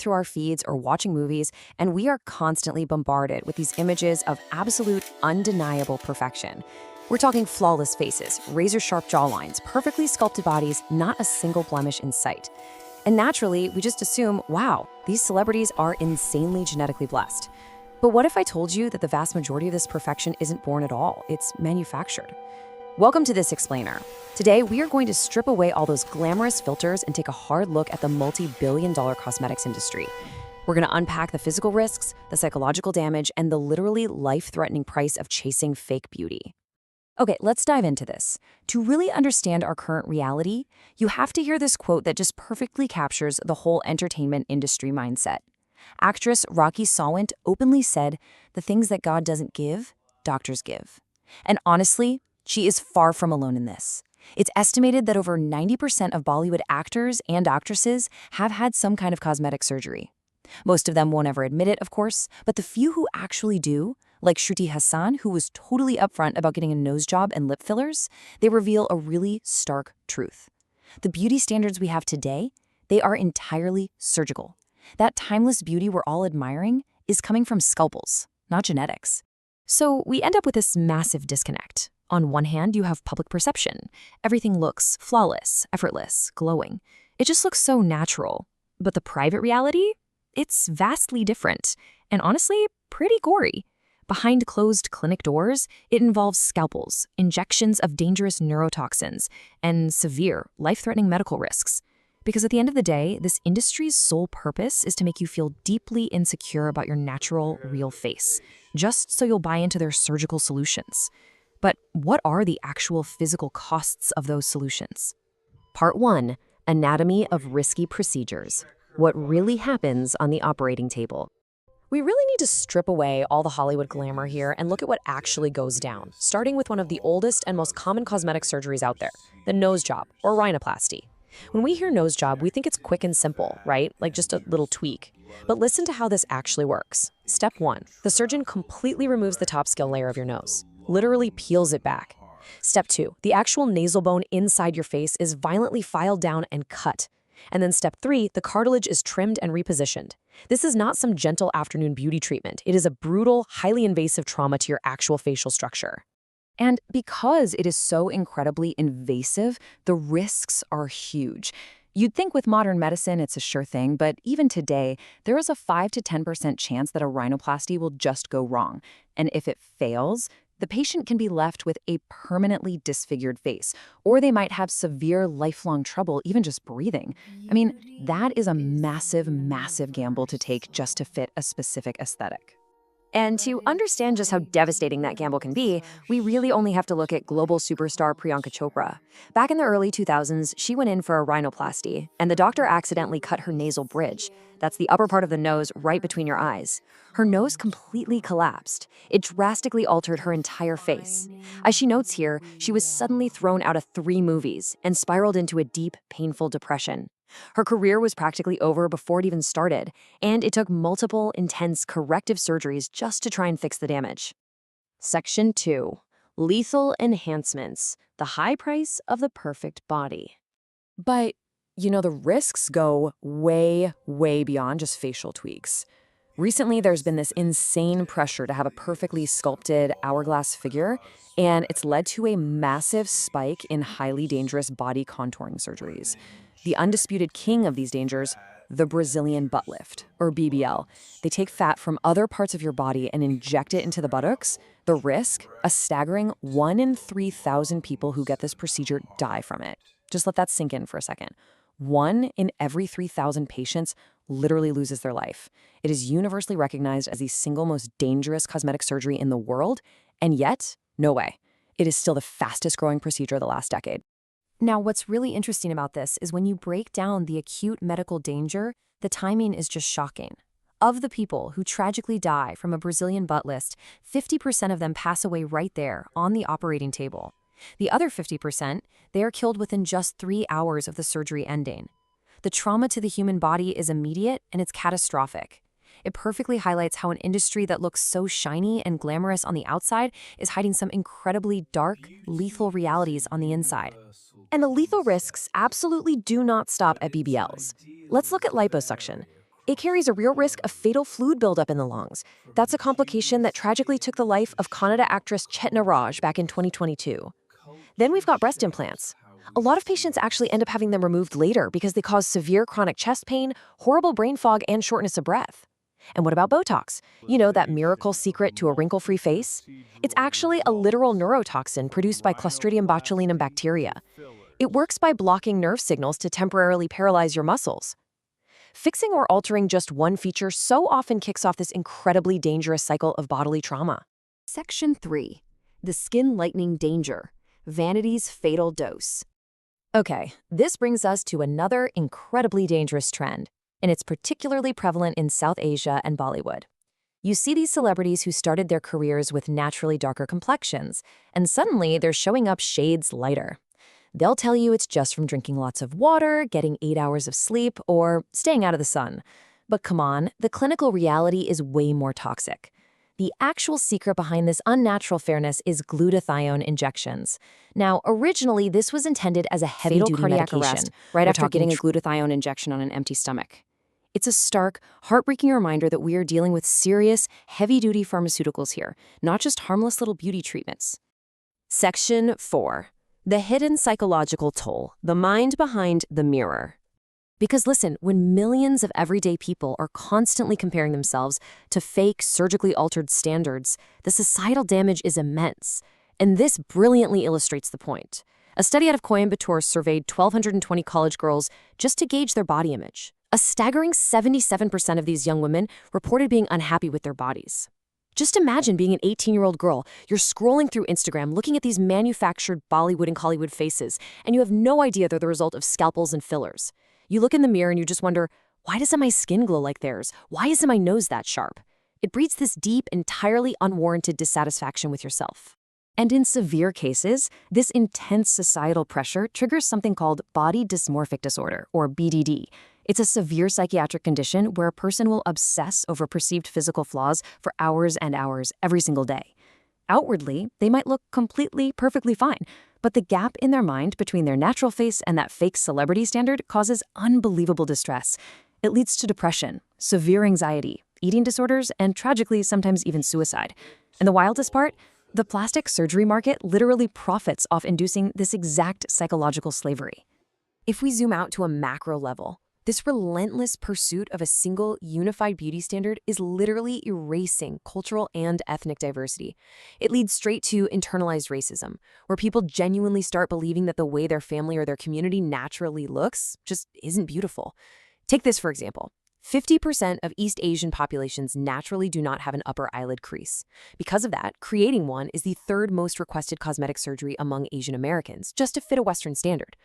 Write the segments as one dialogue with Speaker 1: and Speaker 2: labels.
Speaker 1: through our feeds or watching movies, and we are constantly bombarded with these images of absolute, undeniable perfection. We're talking flawless faces, razor-sharp jawlines, perfectly sculpted bodies, not a single blemish in sight. And naturally, we just assume, wow, these celebrities are insanely genetically blessed. But what if I told you that the vast majority of this perfection isn't born at all? It's manufactured. Welcome to This Explainer. Today, we are going to strip away all those glamorous filters and take a hard look at the multi-billion-dollar cosmetics industry. We're going to unpack the physical risks, the psychological damage, and the literally life-threatening price of chasing fake beauty. Okay, let's dive into this. To really understand our current reality, you have to hear this quote that just perfectly captures the whole entertainment industry mindset. Actress Rocky Sawant openly said, "The things that God doesn't give, doctors give." And honestly, she is far from alone in this. It's estimated that over 90% of Bollywood actors and actresses have had some kind of cosmetic surgery. Most of them won't ever admit it, of course, but the few who actually do, like Shruti Hassan, who was totally upfront about getting a nose job and lip fillers, they reveal a really stark truth. The beauty standards we have today, they are entirely surgical. That timeless beauty we're all admiring is coming from scalpels, not genetics. So we end up with this massive disconnect. On one hand, you have public perception. Everything looks flawless, effortless, glowing. It just looks so natural. But the private reality? It's vastly different, and honestly, pretty gory. Behind closed clinic doors, it involves scalpels, injections of dangerous neurotoxins, and severe, life-threatening medical risks. Because at the end of the day, this industry's sole purpose is to make you feel deeply insecure about your natural, real face, just so you'll buy into their surgical solutions. But what are the actual physical costs of those solutions? Part 1. Anatomy of risky procedures. What really happens on the operating table. We really need to strip away all the Hollywood glamour here and look at what actually goes down, starting with one of the oldest and most common cosmetic surgeries out there, the nose job, or rhinoplasty. When we hear nose job, we think it's quick and simple, right? Like just a little tweak. But listen to how this actually works. Step 1. The surgeon completely removes the top scale layer of your nose, literally peels it back. Step 2. The actual nasal bone inside your face is violently filed down and cut. And then step 3, the cartilage is trimmed and repositioned. This is not some gentle afternoon beauty treatment. It is a brutal, highly invasive trauma to your actual facial structure. And because it is so incredibly invasive, the risks are huge. You'd think with modern medicine it's a sure thing, but even today, there is a 5 to 10% chance that a rhinoplasty will just go wrong. And if it fails, the patient can be left with a permanently disfigured face, or they might have severe lifelong trouble even just breathing. I mean, that is a massive, massive gamble to take just to fit a specific aesthetic. And to understand just how devastating that gamble can be, we really only have to look at global superstar Priyanka Chopra. Back in the early 2000s, she went in for a rhinoplasty, and the doctor accidentally cut her nasal bridge. That's the upper part of the nose right between your eyes. Her nose completely collapsed. It drastically altered her entire face. As she notes here, she was suddenly thrown out of 3 movies and spiraled into a deep, painful depression. Her career was practically over before it even started, and it took multiple, intense corrective surgeries just to try and fix the damage. Section 2. Lethal enhancements, the high price of the perfect body. But, the risks go way, way beyond just facial tweaks. Recently, there's been this insane pressure to have a perfectly sculpted hourglass figure, and it's led to a massive spike in highly dangerous body contouring surgeries. The undisputed king of these dangers, the Brazilian butt lift, or BBL. They take fat from other parts of your body and inject it into the buttocks. The risk, a staggering 1 in 3,000 people who get this procedure die from it. Just let that sink in for a second. 1 in every 3,000 patients literally loses their life. It is universally recognized as the single most dangerous cosmetic surgery in the world, and yet, no way. It is still the fastest growing procedure of the last decade. Now, what's really interesting about this is when you break down the acute medical danger, the timing is just shocking. Of the people who tragically die from a Brazilian butt lift, 50% of them pass away right there on the operating table. The other 50%, they are killed within just 3 hours of the surgery ending. The trauma to the human body is immediate and it's catastrophic. It perfectly highlights how an industry that looks so shiny and glamorous on the outside is hiding some incredibly dark, lethal realities on the inside. And the lethal risks absolutely do not stop at BBLs. Let's look at liposuction. It carries a real risk of fatal fluid buildup in the lungs. That's a complication that tragically took the life of Kannada actress Chetna Raj back in 2022. Then we've got breast implants. A lot of patients actually end up having them removed later because they cause severe chronic chest pain, horrible brain fog, and shortness of breath. And what about Botox? You know, that miracle secret to a wrinkle-free face? It's actually a literal neurotoxin produced by Clostridium botulinum bacteria. It works by blocking nerve signals to temporarily paralyze your muscles. Fixing or altering just one feature so often kicks off this incredibly dangerous cycle of bodily trauma. Section 3. The Skin Lightening Danger. Vanity's Fatal Dose. Okay, this brings us to another incredibly dangerous trend, and it's particularly prevalent in South Asia and Bollywood. You see these celebrities who started their careers with naturally darker complexions, and suddenly they're showing up shades lighter. They'll tell you it's just from drinking lots of water, getting 8 hours of sleep, or staying out of the sun. But come on, the clinical reality is way more toxic. The actual secret behind this unnatural fairness is glutathione injections. Now, originally, this was intended as a heavy-duty cardiac arrest right after getting a glutathione injection on an empty stomach. It's a stark, heartbreaking reminder that we are dealing with serious, heavy-duty pharmaceuticals here, not just harmless little beauty treatments. Section 4. The hidden psychological toll, the mind behind the mirror. Because listen, when millions of everyday people are constantly comparing themselves to fake, surgically altered standards, the societal damage is immense. And this brilliantly illustrates the point. A study out of Coimbatore surveyed 1,220 college girls just to gauge their body image. A staggering 77% of these young women reported being unhappy with their bodies. Just imagine being an 18-year-old girl. You're scrolling through Instagram, looking at these manufactured Bollywood and Hollywood faces, and you have no idea they're the result of scalpels and fillers. You look in the mirror and you just wonder, why doesn't my skin glow like theirs? Why isn't my nose that sharp? It breeds this deep, entirely unwarranted dissatisfaction with yourself. And in severe cases, this intense societal pressure triggers something called body dysmorphic disorder, or BDD. It's a severe psychiatric condition where a person will obsess over perceived physical flaws for hours and hours every single day. Outwardly, they might look completely, perfectly fine, but the gap in their mind between their natural face and that fake celebrity standard causes unbelievable distress. It leads to depression, severe anxiety, eating disorders, and tragically, sometimes even suicide. And the wildest part? The plastic surgery market literally profits off inducing this exact psychological slavery. If we zoom out to a macro level, this relentless pursuit of a single, unified beauty standard is literally erasing cultural and ethnic diversity. It leads straight to internalized racism, where people genuinely start believing that the way their family or their community naturally looks just isn't beautiful. Take this, for example. 50% of East Asian populations naturally do not have an upper eyelid crease. Because of that, creating one is the third most requested cosmetic surgery among Asian Americans, just to fit a Western standard.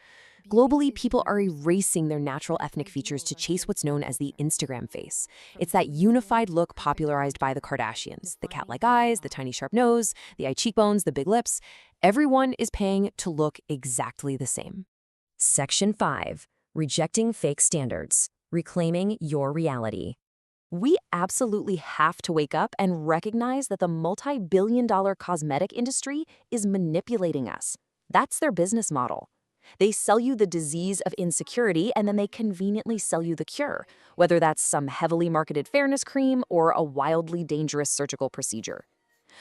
Speaker 1: Globally, people are erasing their natural ethnic features to chase what's known as the Instagram face. It's that unified look popularized by the Kardashians. The cat-like eyes, the tiny sharp nose, the eye cheekbones, the big lips. Everyone is paying to look exactly the same. Section 5. Rejecting fake standards. Reclaiming your reality. We absolutely have to wake up and recognize that the multi-billion-dollar cosmetic industry is manipulating us. That's their business model. They sell you the disease of insecurity, and then they conveniently sell you the cure, whether that's some heavily marketed fairness cream or a wildly dangerous surgical procedure.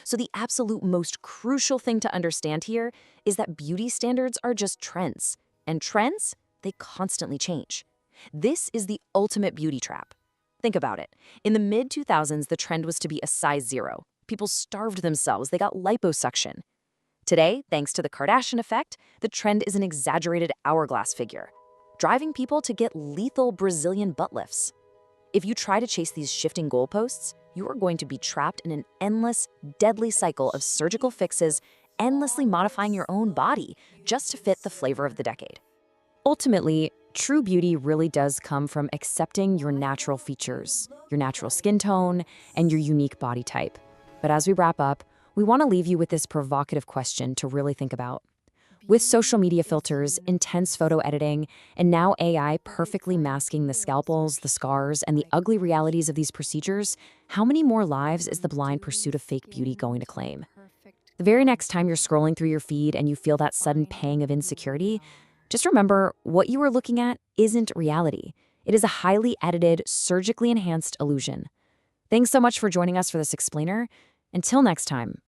Speaker 1: So the absolute most crucial thing to understand here is that beauty standards are just trends, and trends, they constantly change. This is the ultimate beauty trap. Think about it. In the mid-2000s, the trend was to be a size 0. People starved themselves, they got liposuction. Today, thanks to the Kardashian Effect, the trend is an exaggerated hourglass figure, driving people to get lethal Brazilian butt lifts. If you try to chase these shifting goalposts, you are going to be trapped in an endless, deadly cycle of surgical fixes, endlessly modifying your own body just to fit the flavor of the decade. Ultimately, true beauty really does come from accepting your natural features, your natural skin tone, and your unique body type. But as we wrap up, we want to leave you with this provocative question to really think about. With social media filters, intense photo editing, and now AI perfectly masking the scalpels, the scars, and the ugly realities of these procedures, how many more lives is the blind pursuit of fake beauty going to claim? The very next time you're scrolling through your feed and you feel that sudden pang of insecurity, just remember what you are looking at isn't reality. It is a highly edited, surgically enhanced illusion. Thanks so much for joining us for this explainer. Until next time.